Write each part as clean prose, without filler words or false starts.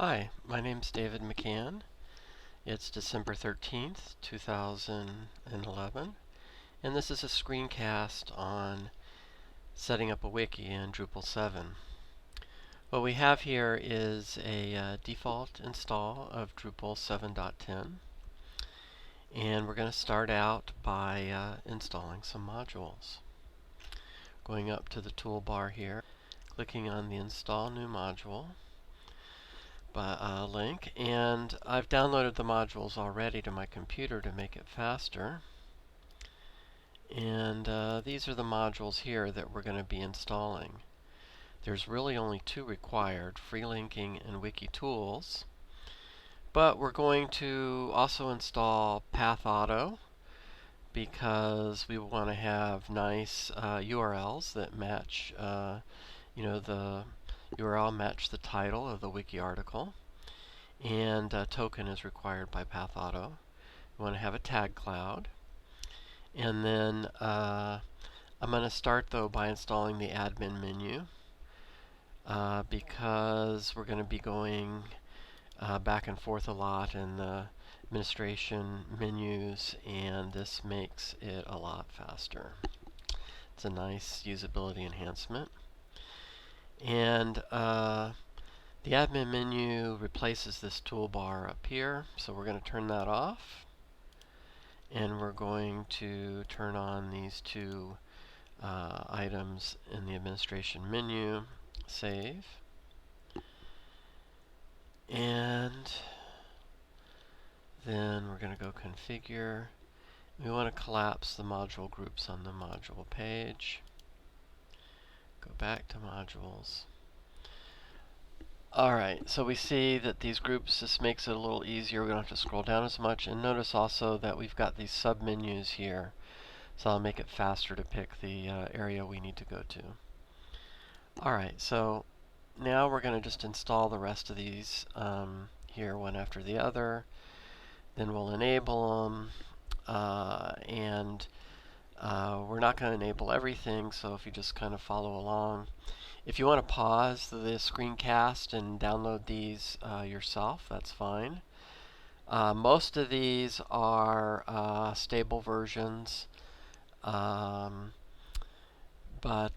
Hi, my name's David McCann. It's December 13th, 2011, and this is a screencast on setting up a wiki in Drupal 7. What we have here is a default install of Drupal 7.10, and we're going to start out by installing some modules. Going up to the toolbar here, clicking on the Install New Module link, and I've downloaded the modules already to my computer to make it faster. And these are the modules here that we're going to be installing. There's really only two required, freelinking and Wiki Tools. But we're going to also install Path Auto because we want to have nice URLs that match, the URL match the title of the wiki article. And token is required by Path Auto. We want to have a tag cloud. And then I'm going to start though by installing the admin menu because we're going to be going back and forth a lot in the administration menus, and this makes it a lot faster. It's a nice usability enhancement. And the admin menu replaces this toolbar up here, so we're going to turn that off. And we're going to turn on these two items in the administration menu. Save. And then we're going to go configure. We want to collapse the module groups on the module page. Go back to modules. Alright, so we see that these groups, this makes it a little easier. We don't have to scroll down as much. And notice also that we've got these submenus here. So I'll make it faster to pick the area we need to go to. Alright, so now we're going to just install the rest of these here one after the other. Then we'll enable them. And we're not going to enable everything, so if you just kind of follow along. If you want to pause the screencast and download these yourself, that's fine. Most of these are stable versions, but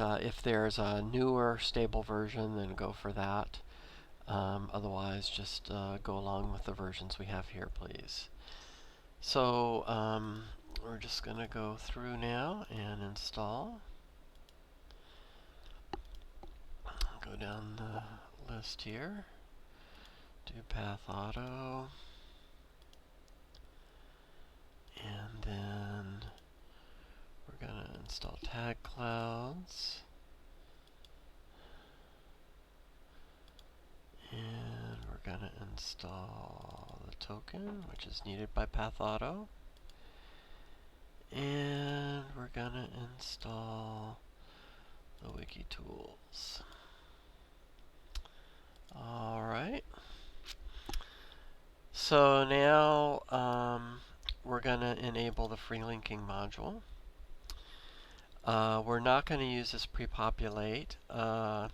if there's a newer stable version, then go for that. Otherwise, just go along with the versions we have here, please. So we're just going to go through now and install. Go down the list here. Do Path Auto. And then we're going to install tag clouds. And we're going to install the token, which is needed by Path Auto. And we're going to install the Wiki Tools. Alright. So now we're going to enable the freelinking module. We're not going to use this pre-populate. As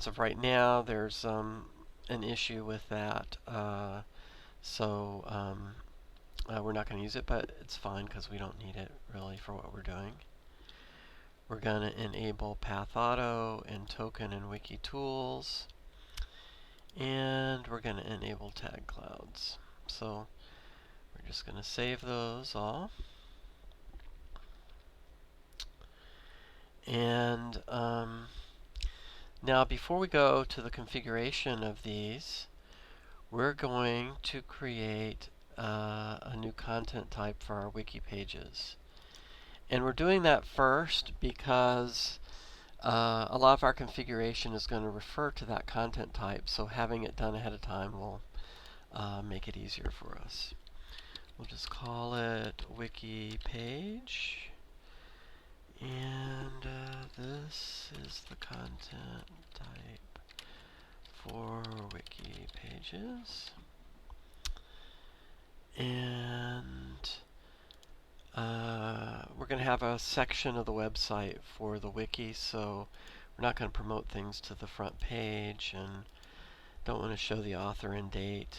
of right now, there's an issue with that. So we're not going to use it, but it's fine because we don't need it really for what we're doing. We're going to enable Path Auto and Token and Wiki Tools. And we're going to enable tag clouds. So we're just going to save those all. And now before we go to the configuration of these, we're going to create a new content type for our wiki pages. And we're doing that first because a lot of our configuration is going to refer to that content type, so having it done ahead of time will make it easier for us. We'll just call it wiki page, and this is the content type for wiki pages. And we're going to have a section of the website for the wiki, so we're not going to promote things to the front page, and Don't want to show the author and date.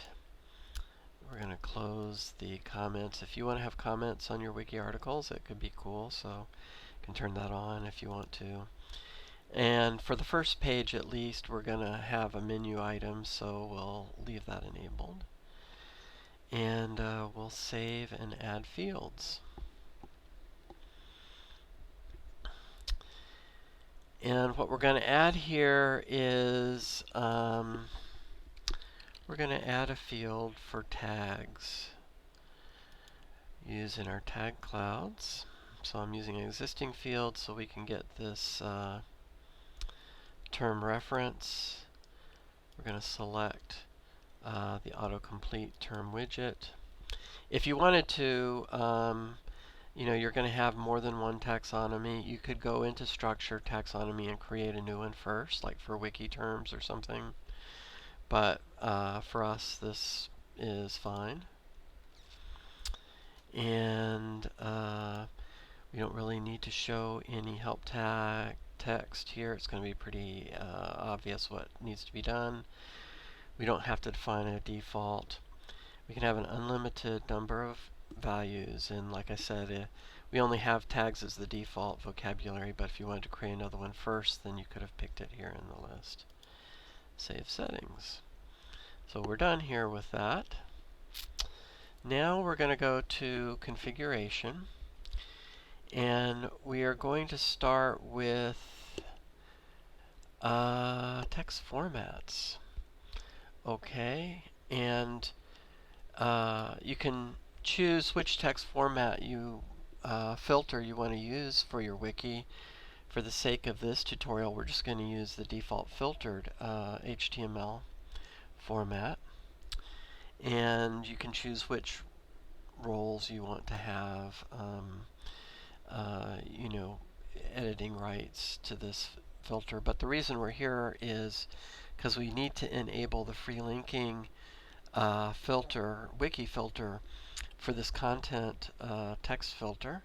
We're going to close the comments. If you want to have comments on your wiki articles, it could be cool, so you can turn that on if you want to. And for the first page at least, we're going to have a menu item, so we'll leave that enabled. And we'll save and add fields. And what we're going to add here is we're going to add a field for tags using our tag clouds. So I'm using an existing field so we can get this term reference. We're going to select the autocomplete term widget. If you wanted to, you're going to have more than one taxonomy. You could go into structure taxonomy and create a new one first, like for wiki terms or something. But for us, this is fine. And we don't really need to show any help tag text here. It's going to be pretty obvious what needs to be done. We don't have to define a default. We can have an unlimited number of values, and like I said, we only have tags as the default vocabulary, but if you wanted to create another one first, then you could have picked it here in the list. Save settings. So we're done here with that. Now we're going to go to configuration, and we are going to start with text formats. Okay, and you can choose which text format filter you want to use for your wiki. For the sake of this tutorial, we're just going to use the default filtered HTML format. And you can choose which roles you want to have, editing rights to this filter. But the reason we're here is because we need to enable the freelinking filter, wiki filter, for this content text filter.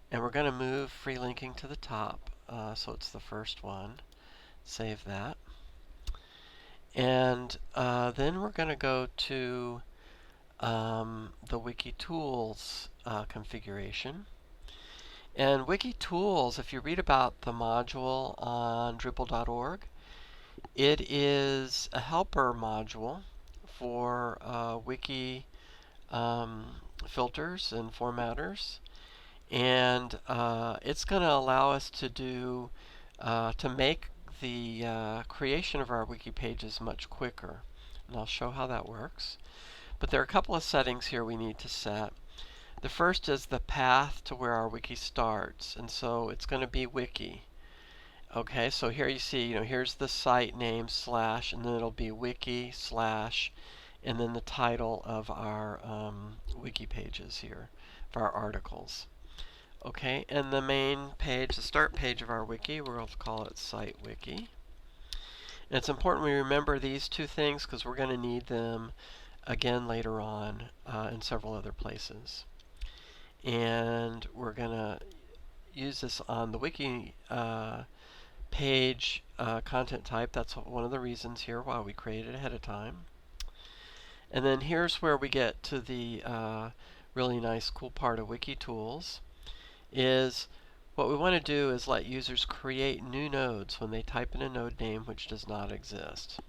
And we're going to move freelinking to the top, so it's the first one. Save that. And then we're going to go to the Wiki Tools configuration. And Wiki Tools, if you read about the module on Drupal.org, it is a helper module for wiki filters and formatters. And it's going to allow us to do to make the creation of our wiki pages much quicker. And I'll show how that works. But there are a couple of settings here we need to set. The first is the path to where our wiki starts, and so it's going to be wiki. Okay, so here you see, here's the site name / and then it'll be wiki / and then the title of our wiki pages here for our articles. Okay, and the main page, the start page of our wiki, we're going to call it site wiki. And it's important we remember these two things because we're going to need them again later on in several other places. And we're going to use this on the wiki page content type. That's one of the reasons here why we created ahead of time. And then here's where we get to the really nice cool part of Wiki Tools. Is what we want to do is let users create new nodes when they type in a node name which does not exist.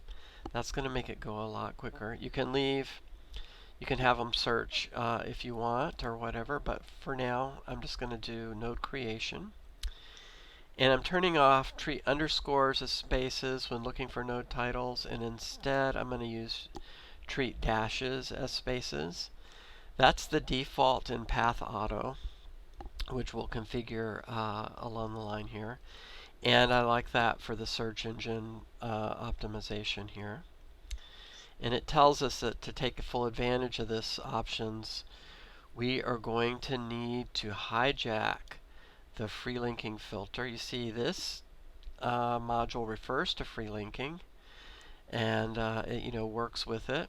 That's going to make it go a lot quicker. You can have them search if you want or whatever, but for now I'm just going to do node creation. And I'm turning off treat underscores as spaces when looking for node titles, and instead I'm going to use treat dashes as spaces. That's the default in Path Auto, which we'll configure along the line here. And I like that for the search engine optimization here. And it tells us that to take full advantage of this options, we are going to need to hijack the freelinking filter. You see this module refers to freelinking, and it works with it.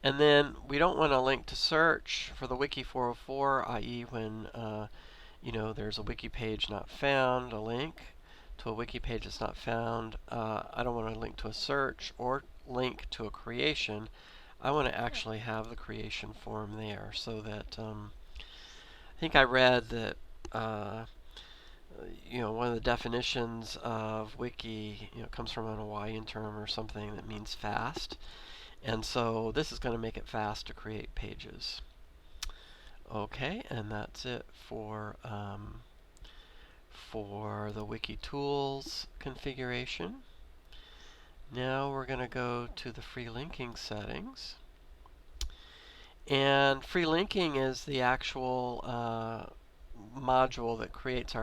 And then we don't want to link to search for the Wiki 404, i.e. when there's a wiki page not found, a link to a wiki page that's not found. I don't want to link to a search or link to a creation, I want to actually have the creation form there, so that I think I read that one of the definitions of wiki comes from an Hawaiian term or something that means fast, and so this is going to make it fast to create pages. Okay, and that's it for the Wiki Tools configuration. Now we're going to go to the free linking settings. And free linking is the actual module that creates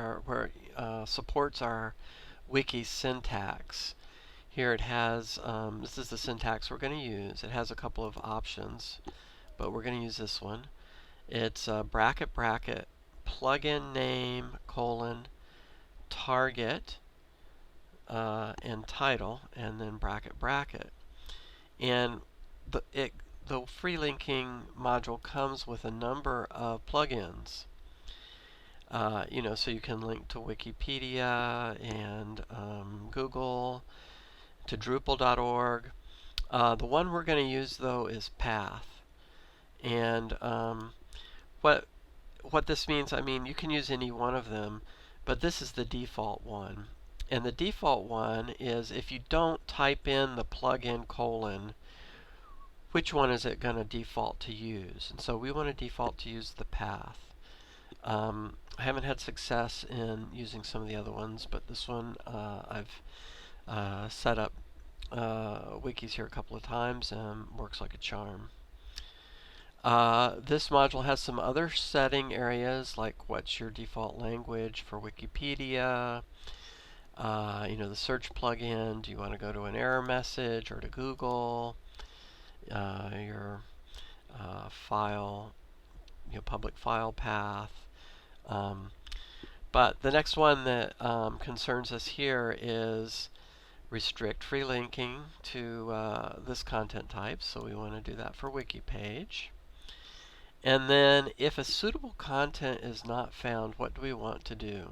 supports our wiki syntax. Here it has, this is the syntax we're going to use. It has a couple of options, but we're going to use this one. It's bracket bracket plugin name colon target and title, and then bracket bracket. And the free linking module comes with a number of plugins. So you can link to Wikipedia and Google, to Drupal.org. The one we're going to use though is Path. And what this means, I mean, you can use any one of them, but this is the default one. And the default one is, if you don't type in the plugin colon, which one is it going to default to use? And so we want to default to use the Path. I haven't had success in using some of the other ones, but this one I've set up wikis here a couple of times and works like a charm. This module has some other setting areas, like what's your default language for Wikipedia, the search plugin, do you want to go to an error message or to Google, your file, public file path. But the next one that concerns us here is restrict free linking to this content type, so we want to do that for wiki page. And then if a suitable content is not found, what do we want to do?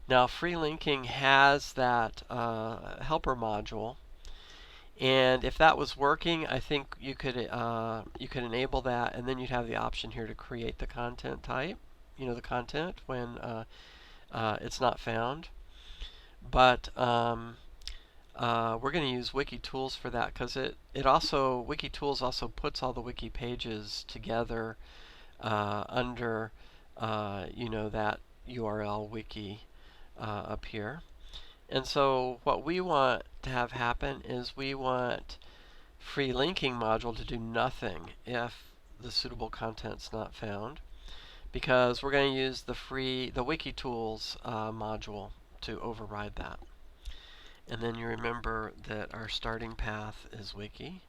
Now, free linking has that helper module, and if that was working, I think you could enable that, and then you'd have the option here to create the content type, the content when it's not found. But we're going to use Wiki Tools for that, because Wiki Tools also puts all the wiki pages together under that URL wiki up here. And so what we want to have happen is we want free linking module to do nothing if the suitable content's not found, because we're going to use the Wiki Tools module to override that. And then you remember that our starting path is wiki.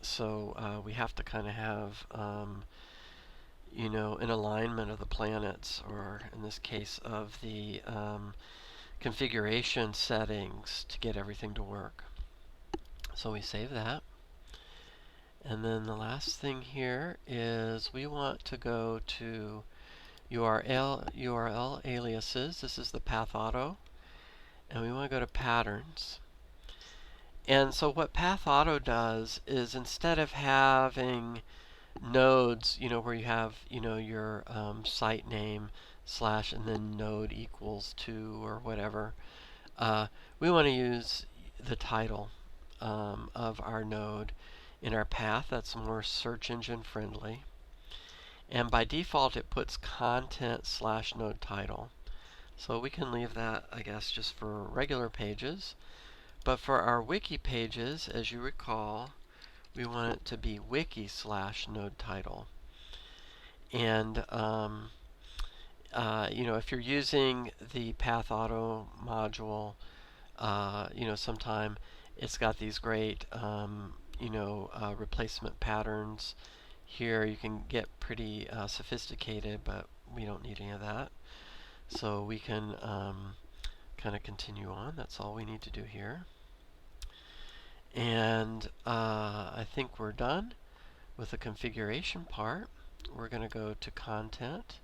So we have to kind of have an alignment of the planets, or in this case of the configuration settings, to get everything to work. So we save that. And then the last thing here is we want to go to URL aliases. This is the Path Auto. And we want to go to Patterns. And so what Path Auto does is, instead of having nodes, where you have, your site name / and then node equals to or whatever, we want to use the title of our node in our path. That's more search engine friendly. And by default, it puts content / node title. So we can leave that, I guess, just for regular pages. But for our wiki pages, as you recall, we want it to be wiki / node title. And if you're using the Path Auto module, sometime it's got these great replacement patterns. Here you can get pretty sophisticated, but we don't need any of that. So we can kind of continue on. That's all we need to do here. And I think we're done with the configuration part. We're going to go to Content,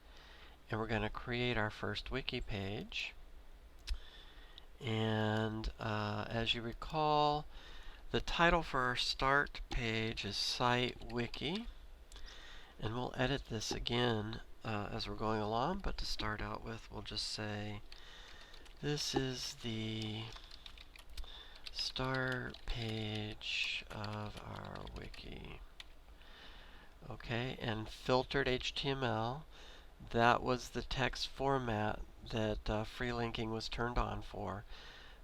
and we're going to create our first wiki page. And as you recall, the title for our start page is Site Wiki. And we'll edit this again as we're going along, but to start out with, we'll just say this is the start page of our wiki. Okay, and filtered HTML, that was the text format that freelinking was turned on for.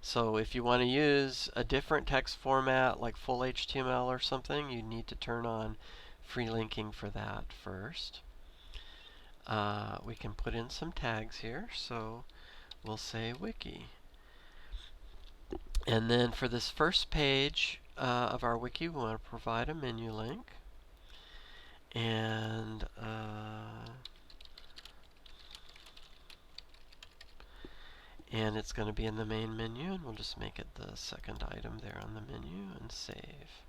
So if you want to use a different text format like full HTML or something, you need to turn on freelinking for that first. We can put in some tags here, so we'll say wiki. And then for this first page of our wiki, we want to provide a menu link. And it's going to be in the main menu, and we'll just make it the second item there on the menu and save.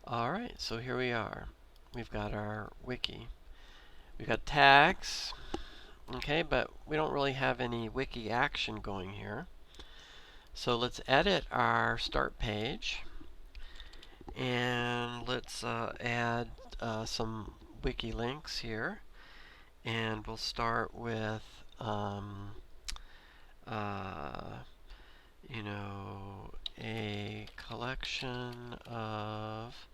Alright, so here we are. We've got our wiki. We've got tags, okay, but we don't really have any wiki action going here. So let's edit our start page, and let's add some wiki links here. And we'll start with you know, a collection of,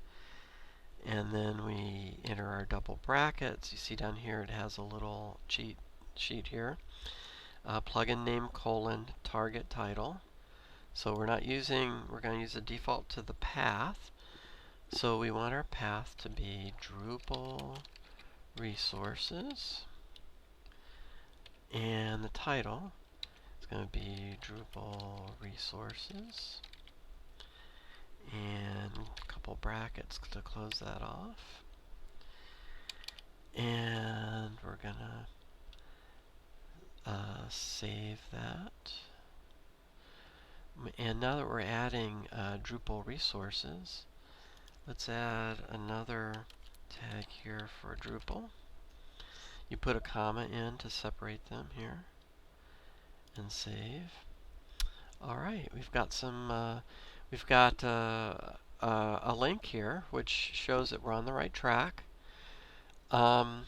and then we enter our double brackets. You see down here it has a little cheat sheet here. Plugin name : target title. So we're going to use the default to the path. So we want our path to be Drupal resources. And the title is going to be Drupal resources. And a couple brackets to close that off. And we're going to save that. And now that we're adding Drupal resources, let's add another tag here for Drupal. You put a comma in to separate them here, and save. All right, we've got some. We've got a link here which shows that we're on the right track. One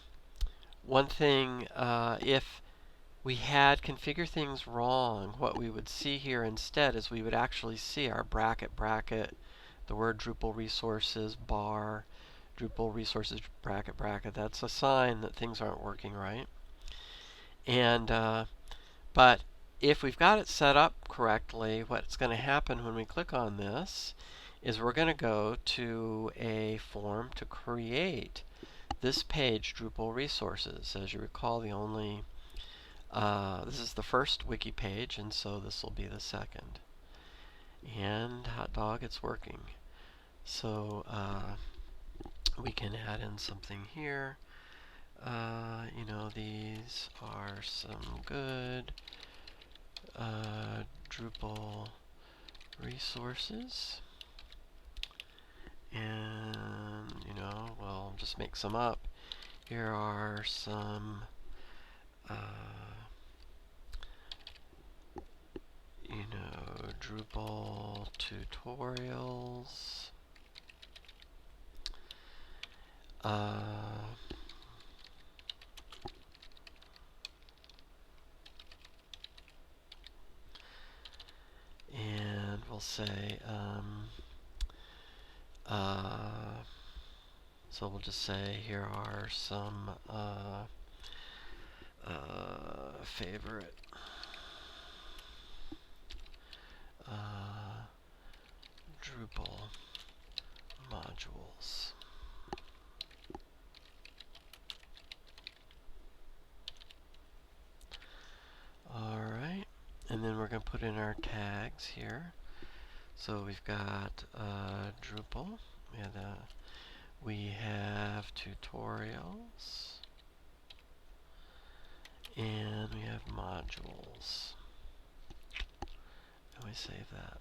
thing, if we had configured things wrong, what we would see here instead is we would actually see our bracket, the word Drupal resources, bar, Drupal resources, bracket. That's a sign that things aren't working right. And but if we've got it set up correctly, what's going to happen when we click on this is we're going to go to a form to create this page, Drupal resources. As you recall, this is the first wiki page, and so this will be the second. And hot dog, it's working. So we can add in something here. You know, these are some good Drupal resources. And, you know, well, just make some up. Here are some you know, Drupal tutorials. And we'll say, so we'll just say here are some favorite Drupal modules. Alright, and then we're going to put in our tags here. So we've got Drupal, we have tutorials, and we have modules. And we save that.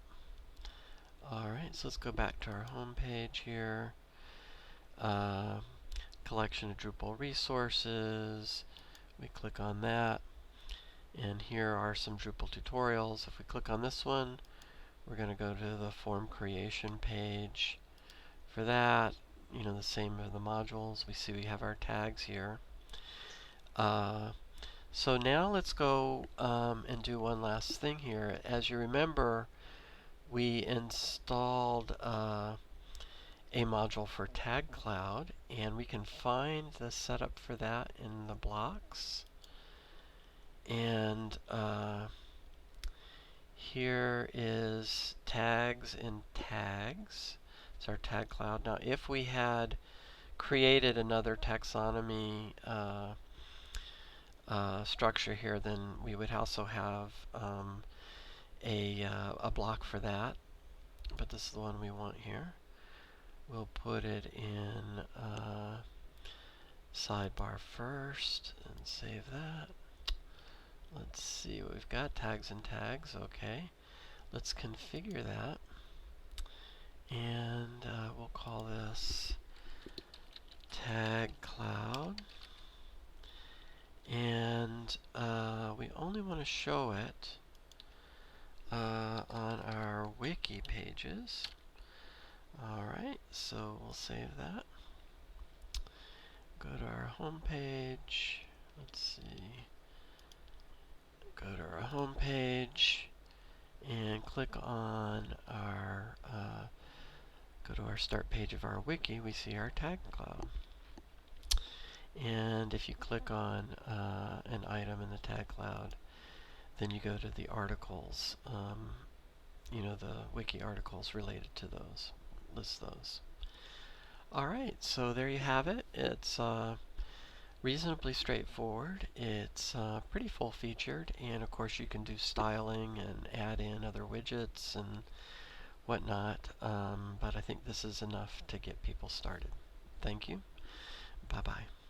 Alright, so let's go back to our home page here. Collection of Drupal resources. We click on that. And here are some Drupal tutorials. If we click on this one, we're going to go to the form creation page. For that, the same as the modules. We see we have our tags here. So now let's go and do one last thing here. As you remember, we installed a module for Tag Cloud, and we can find the setup for that in the blocks. And here is tags and tags. It's our Tag Cloud. Now, if we had created another taxonomy structure here, then we would also have a block for that. But this is the one we want here. We'll put it in sidebar first and save that. Let's see what we've got. Tags and tags. Okay. Let's configure that. And we'll call this Tag Cloud. And we only want to show it on our wiki pages. Alright, so we'll save that. Go to our home page. Let's see. Go to our home page and click on our go to our start page of our wiki. We see our tag cloud. And if you click on an item in the tag cloud, then you go to the articles, the wiki articles related to those. List those. Alright, so there you have it. It's reasonably straightforward. It's pretty full-featured, and of course you can do styling and add in other widgets and whatnot, but I think this is enough to get people started. Thank you. Bye-bye.